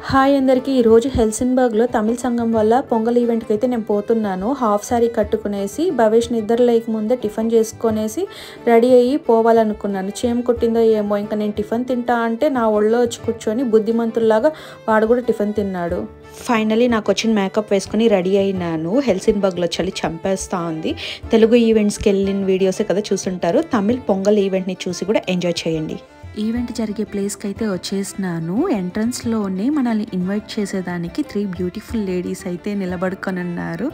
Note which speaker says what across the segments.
Speaker 1: Hi అందరికీ ఈరోజు హెల్సిన్బర్గ్లో తమిళ సంఘం వల్ల పొంగల్ ఈవెంట్కి అయితే నేను పోతున్నాను. హాఫ్ సారీ కట్టుకునేసి భవేష్ నిద్ర లేకముందే టిఫిన్ చేసుకునేసి రెడీ అయ్యి పోవాలనుకున్నాను. చేమ కొట్టిందో ఏమో, ఇంకా నేను టిఫిన్ తింటా అంటే నా ఒళ్ళో వచ్చి కూర్చొని బుద్ధిమంతుల్లాగా వాడు కూడా టిఫిన్ తిన్నాడు. ఫైనలీ నాకు వచ్చిన మేకప్ వేసుకుని రెడీ అయినాను. హెల్సిన్బర్గ్లో చలి చంపేస్తూ ఉంది. తెలుగు ఈవెంట్స్కి వెళ్ళిన వీడియోసే కదా చూసుంటారు. తమిళ్ పొంగల్ ఈవెంట్ని చూసి కూడా ఎంజాయ్ చేయండి. ఈవెంట్ జరిగే ప్లేస్కి అయితే వచ్చేసినాను. ఎంట్రన్స్లోనే మనల్ని ఇన్వైట్ చేసేదానికి 3 బ్యూటిఫుల్ లేడీస్ అయితే నిలబడుకొని ఉన్నారు.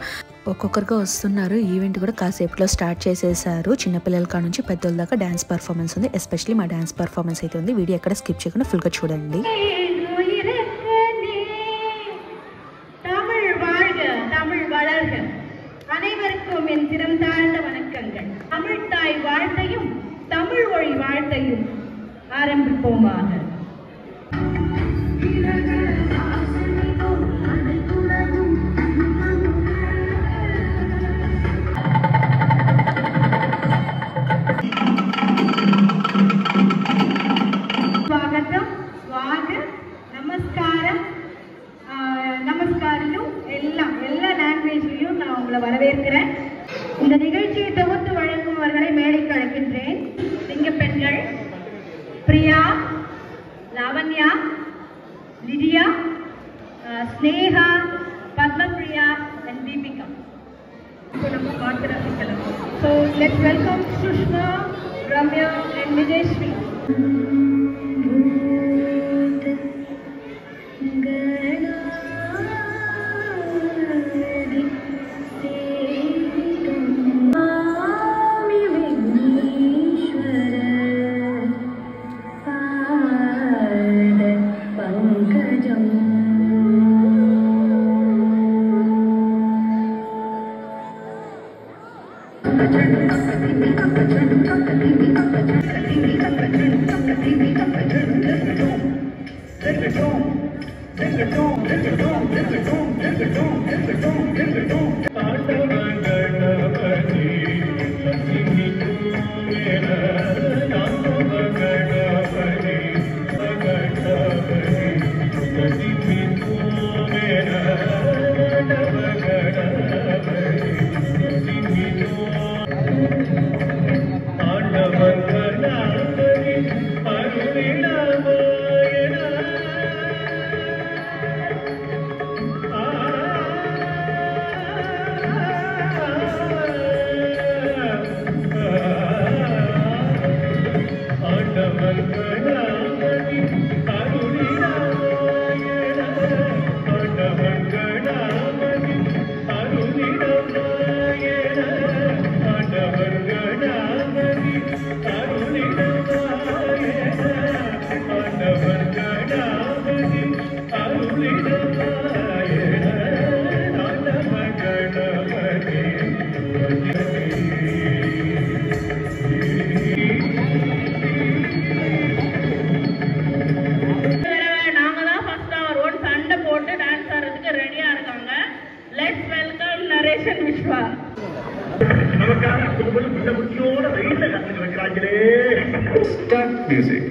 Speaker 1: ఒక్కొక్కరుగా వస్తున్నారు. ఈవెంట్ కూడా కాసేపులో స్టార్ట్ చేసేసారు. చిన్నపిల్లల కాడ నుంచి పెద్దోళ్ళ దాకా డ్యాన్స్ పర్ఫార్మెన్స్ ఉంది. ఎస్పెషలీ మా డ్యాన్స్ పర్ఫార్మెన్స్ అయితే ఉంది. వీడియో ఎక్కడ స్కిప్ చేయకుండా ఫుల్గా చూడండి.
Speaker 2: அனைவருக்கும் என் திறம் தாழ்ந்த வணக்கங்கள். தமிழ் தாய் வாழ்த்தையும் தமிழ் மொழி வாழ்த்தையும் ஆரம்பிப்போமாக. ஸ்வாகத்தம், ஸ்வாக, நமஸ்காரம், நமஸ்காரிலும் எல்லா லாங்குவேஜ்லையும் நான் உங்களை வரவேற்கிறேன். இந்த நிகழ்ச்சியை தொகுத்து வழங்குபவர்களை மேடைக்கு அழைக்கின்றேன். சிங்கப்பெண்கள் பிரியா, லாவண்யா, லிடியா, ஸ்னேகா, பத்மபிரியா and தீபிகா. இப்போ நம்ம பார்த்து ரசிக்கலாம். So let's welcome Sushma, Ramya and Vijayasri.
Speaker 3: Start music.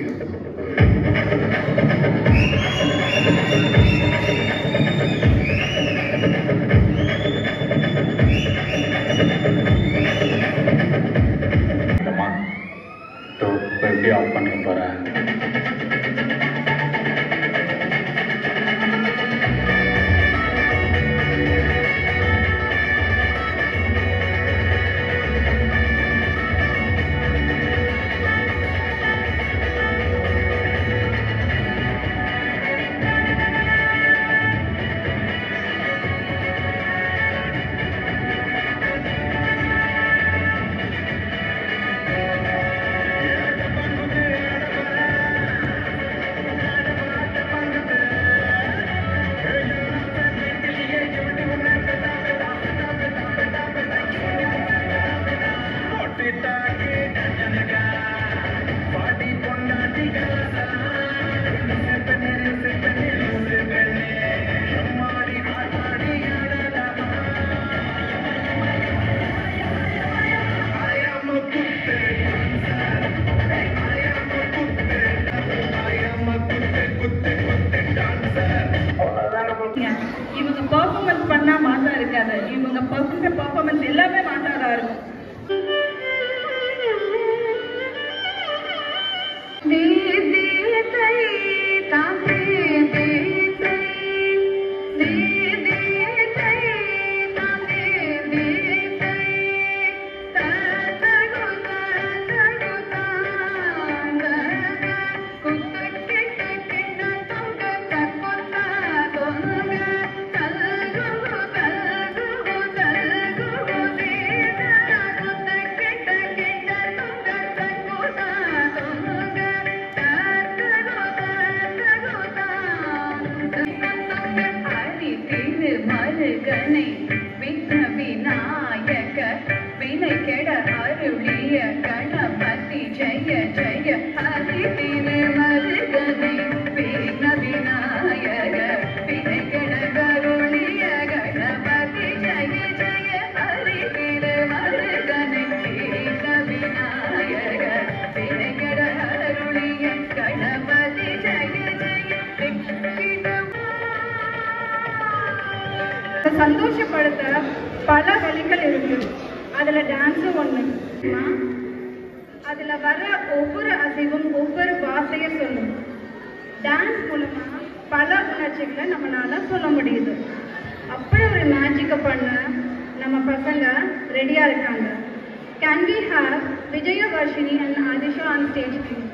Speaker 3: तो எப்படி ஆஃப் பண்ண போறேன்.
Speaker 2: பர்ஃபார்மன்ஸ் எல்லாமே மாட்டாதான் இருக்கும்.
Speaker 4: गणपति जय जय हरि तिरुमरुगने विघ्न विनायक विघ्न करुणिय गणपति जय जय हरि तिरुमरुगने विघ्न विनायक विघ्न करुणिय गणपति जय जय
Speaker 2: சந்தோஷப்படுத்த பல வழிகள் இருக்கு. அதுல டான்ஸும் ஒண்ணு. அதுல வர ஒவ்வொரு அசைவும் ஒவ்வொரு வார்த்தையை சொல்லும். டான்ஸ் மூலமா பல உணர்ச்சிகளை நம்மளால சொல்ல முடியுது. அப்படி ஒரு மேஜிக்கை பண்ண நம்ம பசங்க ரெடியா இருக்காங்க. Can we have Vijaya Varshini and Adisha on stage, please?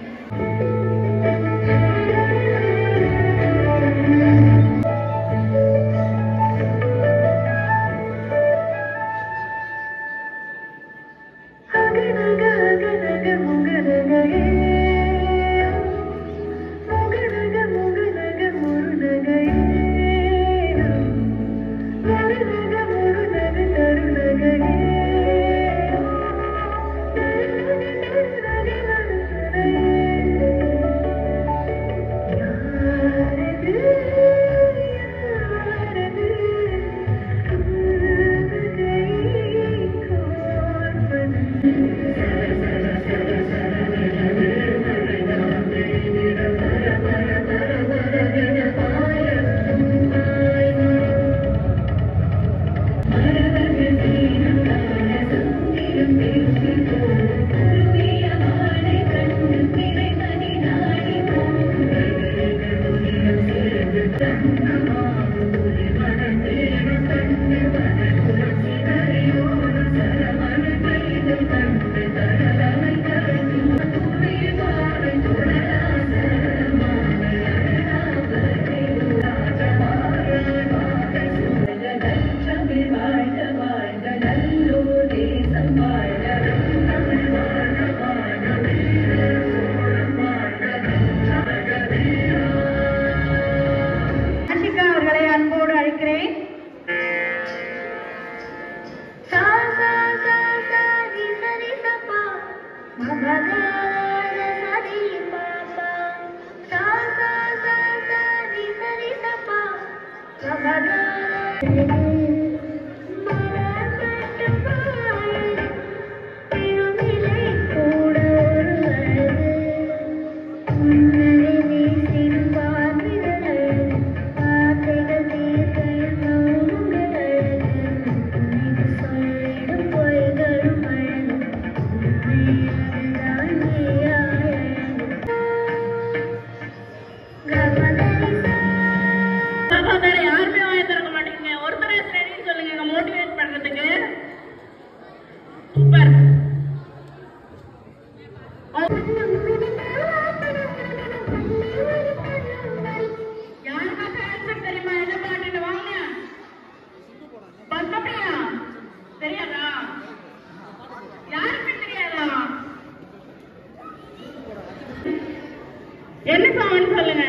Speaker 2: என்ன சாங் சொல்லுங்க?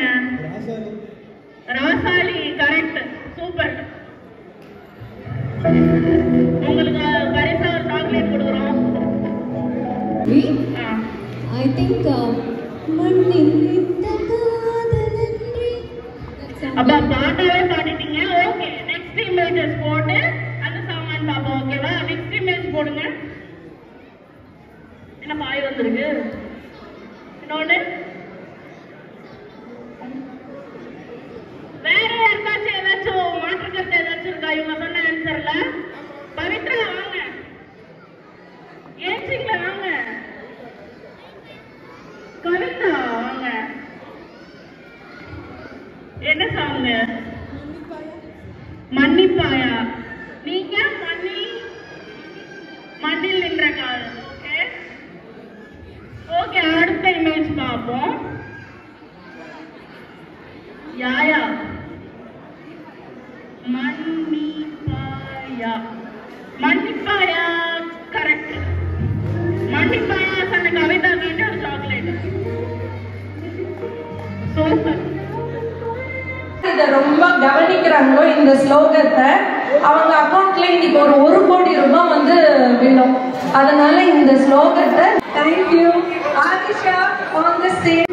Speaker 2: ராசாளி. Correct, super. உங்களுக்கு பரிசா ஒரு சாக்லேட் கொடுக்குறோம்.
Speaker 5: I think
Speaker 2: அப்ப பாட்டாவே பாடிட்டீங்க. ஓகே, நெக்ஸ்ட் இமேஜஸ் போட்டு அந்த சாங் பாப்போம். ஓகேவா? நெக்ஸ்ட் இமேஜ் போடுங்க. என்ன பாய் வந்திருக்கு? இன்னொன்னு வேற யாருக்காச்சும் ஏதாச்சும் மாற்று கருத்து ஏதாச்சும் இருக்கா? இவங்க சொன்ன ஆன்சர்ல சாங்? மன்னிப்பாயா? நீங்க மண்ணில் நின்ற காலம். ஓகே ஓகே, அடுத்த இமேஜ் பார்ப்போம். யாயா மன்னிப்பாயா? மன்னிப்பாயா கரெக்ட். மன்னிப்பாயா சொன்ன கவிதா கிட்ட ஒரு சாக்லேட். சூப்பர்.
Speaker 5: இதை ரொம்ப கவனிக்கிறாங்களோ இந்த ஸ்லோகத்தை, அவங்க அக்கௌண்ட்ல இன்னைக்கு ஒரு 1 கோடி ரூபாய் வந்து விழும். அதனால இந்த ஸ்லோகத்தை thank you Aadhisha on the stage.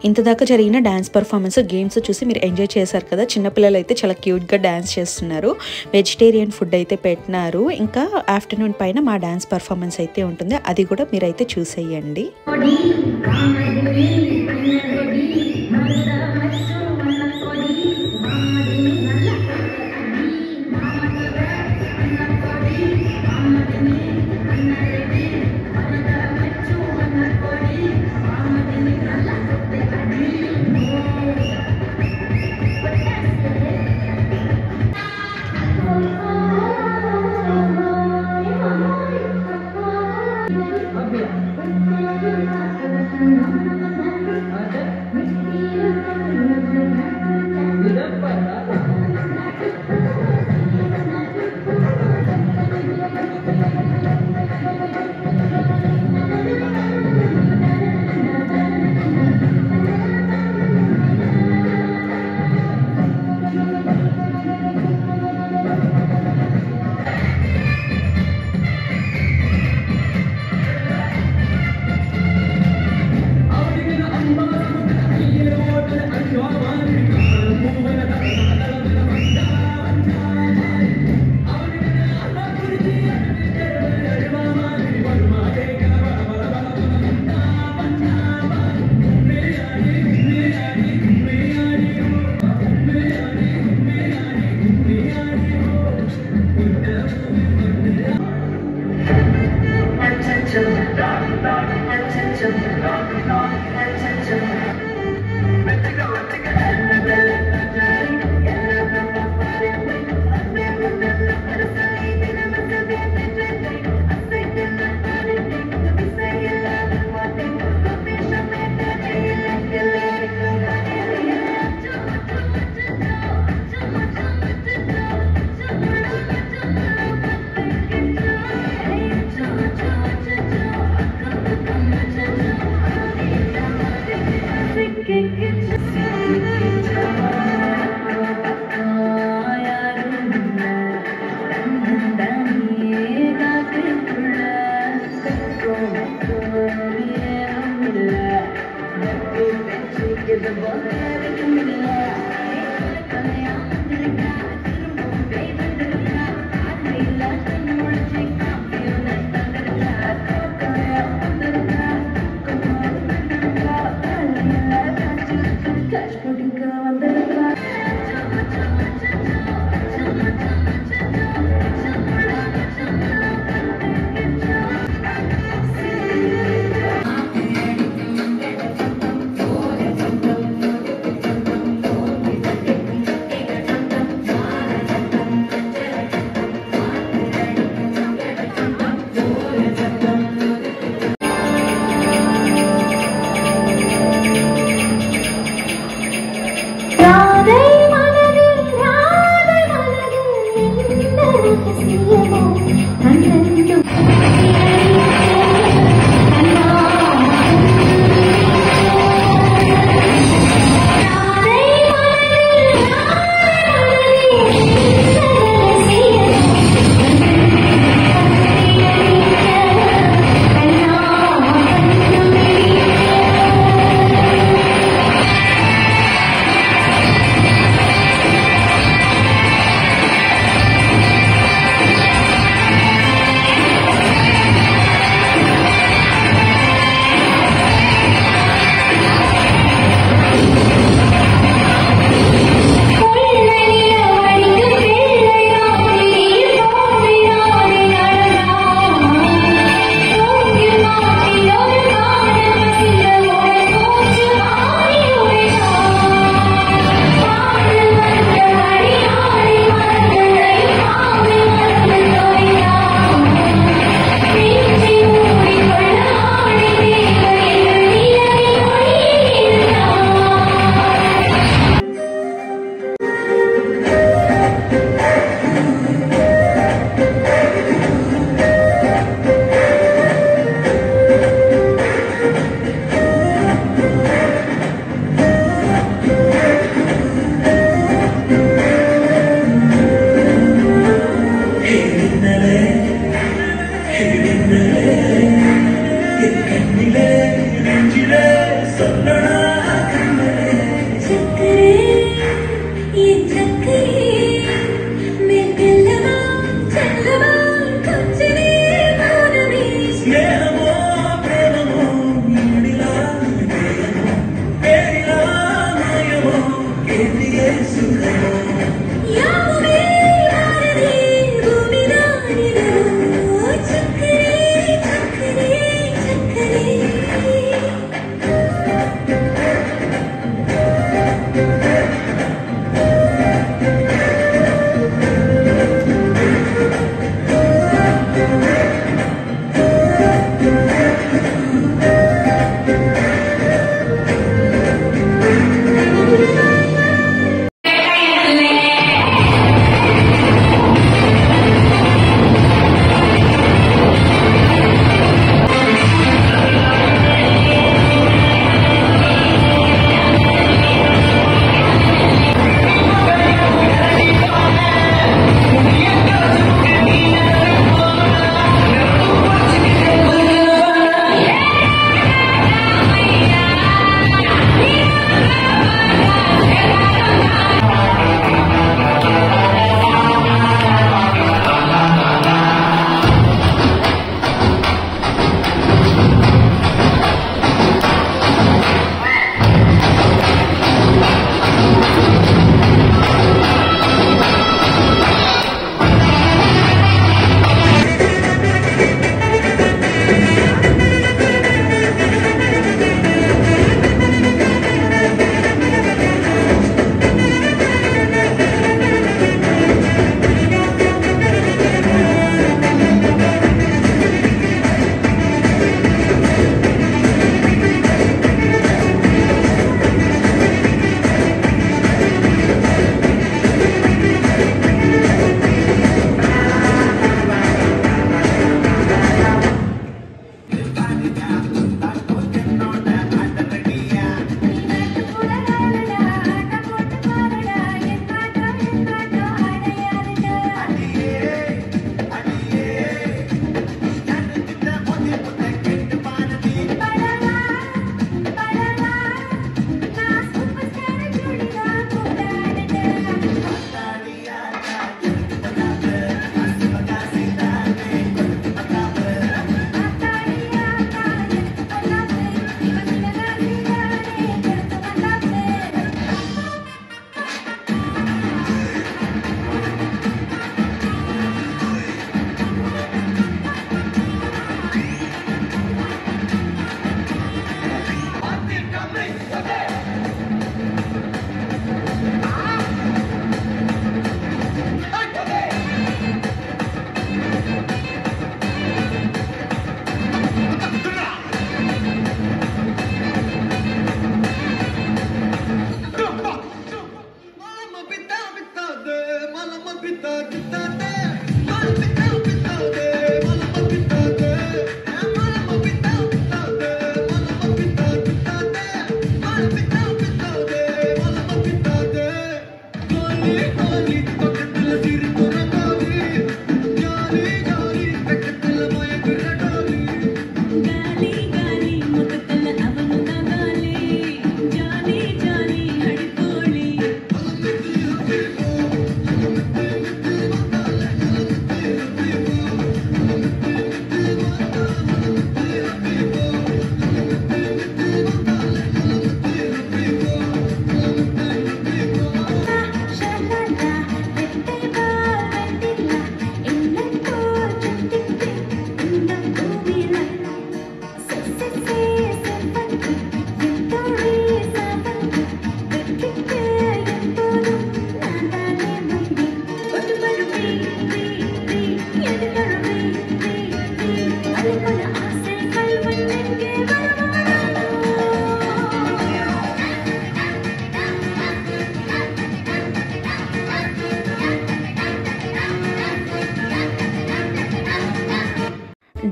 Speaker 1: ఇంతదాకా జరిగిన డాన్స్ పర్ఫార్మెన్స్ గేమ్స్ చూసి మీరు ఎంజాయ్ చేశారు కదా. చిన్నపిల్లలు అయితే చాలా క్యూట్గా డాన్స్ చేస్తున్నారు. వెజిటేరియన్ ఫుడ్ అయితే పెట్టినారు. ఇంకా ఆఫ్టర్నూన్ పైన మా డాన్స్ పర్ఫార్మెన్స్ అయితే ఉంటుంది, అది కూడా మీరైతే చూసేయండి.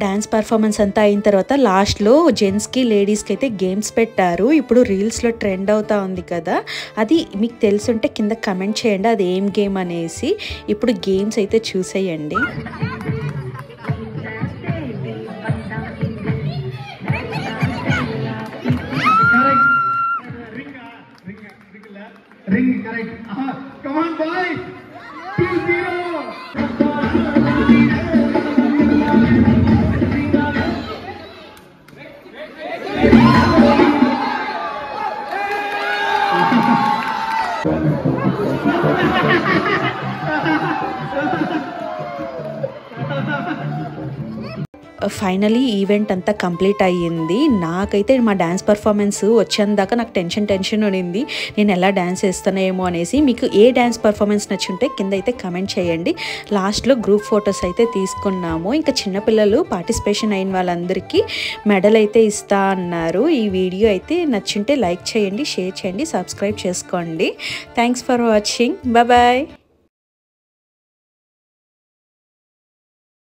Speaker 1: డాన్స్ పర్ఫార్మెన్స్ అంతా అయిన తర్వాత లాస్ట్లో జెంట్స్కి లేడీస్కి అయితే గేమ్స్ పెట్టారు. ఇప్పుడు రీల్స్లో ట్రెండ్ అవుతా ఉంది కదా, అది మీకు తెలుసుంటే కింద కమెంట్ చేయండి అది ఏం గేమ్ అనేసి. ఇప్పుడు గేమ్స్ అయితే చూసేయండి.
Speaker 6: Ring correct. Come on, boys. 2-0.
Speaker 1: Finally event అంతా కంప్లీట్ అయ్యింది. నాకైతే మా డ్యాన్స్ పర్ఫార్మెన్స్ వచ్చేందాకా నాకు టెన్షన్ ఉండింది, నేను ఎలా డ్యాన్స్ చేస్తానేమో అనేసి. మీకు ఏ డ్యాన్స్ పర్ఫార్మెన్స్ నచ్చుంటే కింద అయితే కమెంట్ చేయండి. లాస్ట్లో గ్రూప్ ఫొటోస్ అయితే తీసుకున్నాము. ఇంకా చిన్నపిల్లలు పార్టిసిపేషన్ అయిన వాళ్ళందరికీ మెడల్ అయితే ఇస్తా అన్నారు. ఈ వీడియో అయితే నచ్చుంటే లైక్ చేయండి, షేర్ చేయండి, సబ్స్క్రైబ్ చేసుకోండి. Thanks for watching. బాయ్.